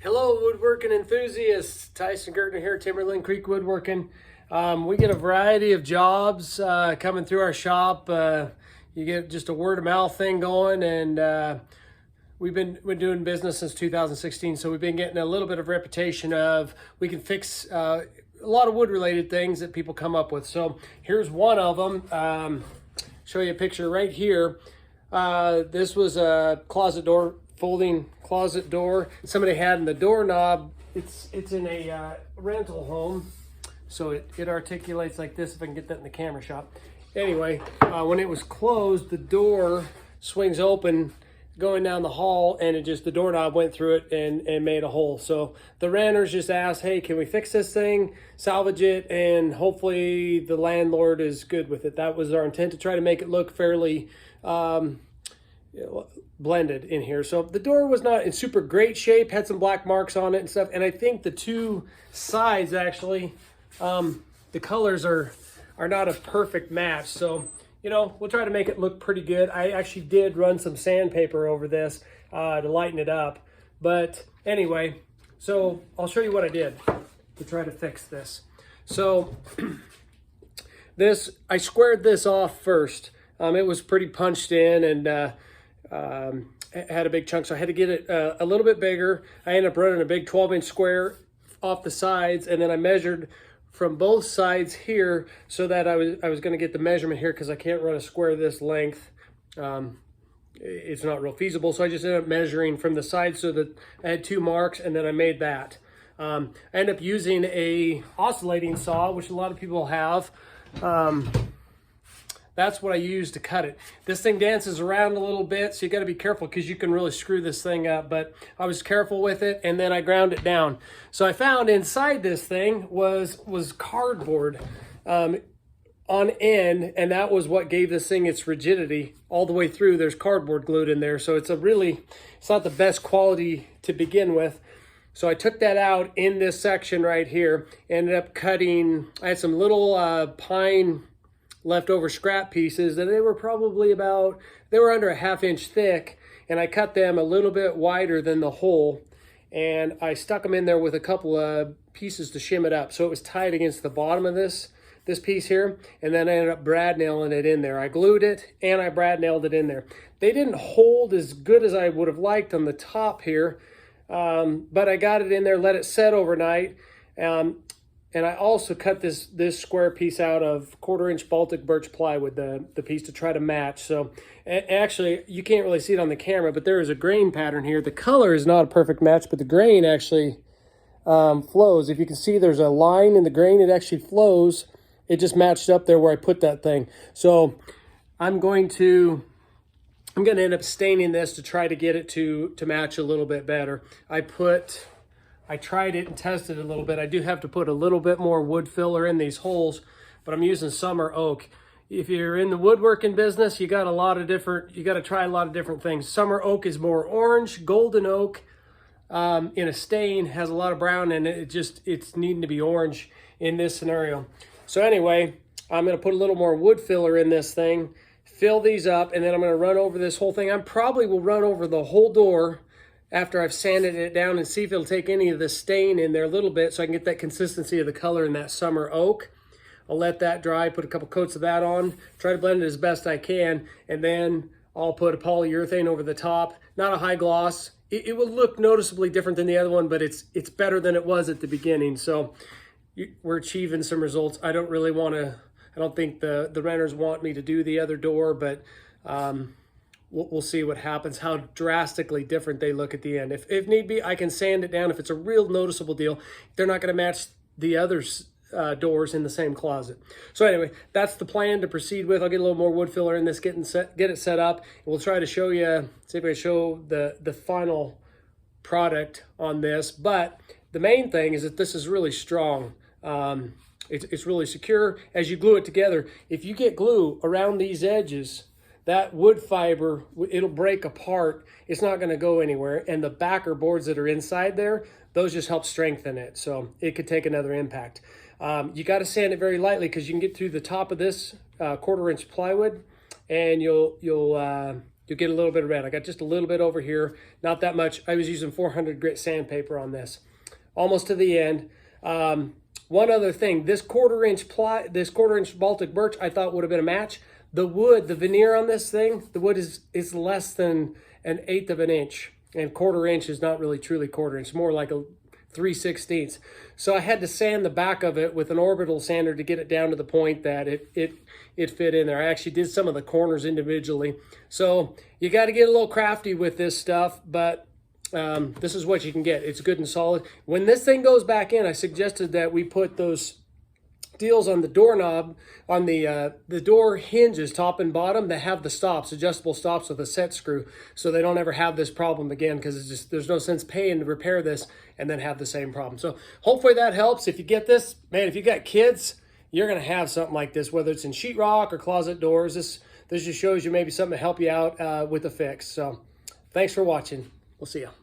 Hello, woodworking enthusiasts. Tyson Gertner here, Timberland Creek Woodworking. We get a variety of jobs coming through our shop. You get just a word of mouth thing going, and we've been doing business since 2016, so we've been getting a little bit of reputation of we can fix a lot of wood related things that people come up with. So here's one of them. Show you a picture right here. This was a closet door, folding closet door somebody had in the doorknob. It's in a rental home, so it articulates like this. If I can get that in the camera shot. Anyway, when it was closed, the door swings open going down the hall, and the doorknob went through it and made a hole. So the renters just asked, hey, can we fix this thing, salvage it, and hopefully the landlord is good with it. That was our intent, to try to make it look fairly blended in here. So the door was not in super great shape, had some black marks on it and stuff, and I think the two sides actually, the colors are not a perfect match. So we'll try to make it look pretty good. I actually did run some sandpaper over this to lighten it up. But anyway, so I'll show you what I did to try to fix this. So I squared this off first. It was pretty punched in and had a big chunk, so I had to get it a little bit bigger. I ended up running a big 12-inch square off the sides, and then I measured from both sides here so that I was going to get the measurement here, because I can't run a square this length. It's not real feasible, so I just ended up measuring from the side so that I had two marks, and then I made that. I ended up using a oscillating saw, which a lot of people have. That's what I use to cut it. This thing dances around a little bit, so you got to be careful because you can really screw this thing up. But I was careful with it, and then I ground it down. So I found inside this thing was cardboard on end, and that was what gave this thing its rigidity all the way through. There's cardboard glued in there, so it's not the best quality to begin with. So I took that out in this section right here. Ended up cutting. I had some little pine leftover scrap pieces, and they were probably they were under a 1/2 inch thick, and I cut them a little bit wider than the hole, and I stuck them in there with a couple of pieces to shim it up, so it was tight against the bottom of this piece here. And then I ended up brad nailing it in there. I glued it and I brad nailed it in there. They didn't hold as good as I would have liked on the top here, but I got it in there, let it set overnight. And I also cut this square piece out of 1/4 inch Baltic birch plywood, the piece, to try to match. So actually, you can't really see it on the camera, but there is a grain pattern here. The color is not a perfect match, but the grain actually flows. If you can see, there's a line in the grain. It actually flows. It just matched up there where I put that thing. So I'm going to end up staining this to try to get it to match a little bit better. I tried it and tested it a little bit. I do have to put a little bit more wood filler in these holes, but I'm using summer oak. If you're in the woodworking business, you got to try a lot of different things. Summer oak is more orange. Golden oak in a stain has a lot of brown, and it's needing to be orange in this scenario. So anyway, I'm going to put a little more wood filler in this thing, fill these up, and then I'm going to run over this whole thing. I probably will run over the whole door after I've sanded it down, and see if it'll take any of the stain in there a little bit, so I can get that consistency of the color in that summer oak. I'll let that dry, put a couple coats of that on, try to blend it as best I can, and then I'll put a polyurethane over the top. Not a high gloss. It will look noticeably different than the other one, but it's better than it was at the beginning. So we're achieving some results. I don't think the renters want me to do the other door, but we'll see what happens, how drastically different they look at the end. If need be, I can sand it down if it's a real noticeable deal. They're not going to match the other doors in the same closet. So anyway, that's the plan to proceed with. I'll get a little more wood filler in this, get it set up. We'll try to show you, see if I can show the final product on this. But the main thing is that this is really strong. It's really secure as you glue it together. If you get glue around these edges, that wood fiber, it'll break apart. It's not going to go anywhere. And the backer boards that are inside there, those just help strengthen it. So it could take another impact. You got to sand it very lightly, because you can get through the top of this 1/4 inch plywood, and you'll you'll get a little bit of red. I got just a little bit over here, not that much. I was using 400 grit sandpaper on this. Almost to the end. One other thing, this quarter-inch Baltic birch I thought would have been a match. The wood, the veneer on this thing, the wood is less than 1/8 of an inch. And quarter inch is not really truly quarter inch, more like a 3/16. So I had to sand the back of it with an orbital sander to get it down to the point that it fit in there. I actually did some of the corners individually. So you got to get a little crafty with this stuff, but this is what you can get. It's good and solid. When this thing goes back in, I suggested that we put those deals on the doorknob, on the door hinges, top and bottom, that have the stops, adjustable stops with a set screw, so they don't ever have this problem again, because it's just, there's no sense paying to repair this and then have the same problem. So hopefully that helps. If you get this, man, if you got kids, you're going to have something like this, whether it's in sheetrock or closet doors. This just shows you maybe something to help you out with a fix. So thanks for watching. We'll see you.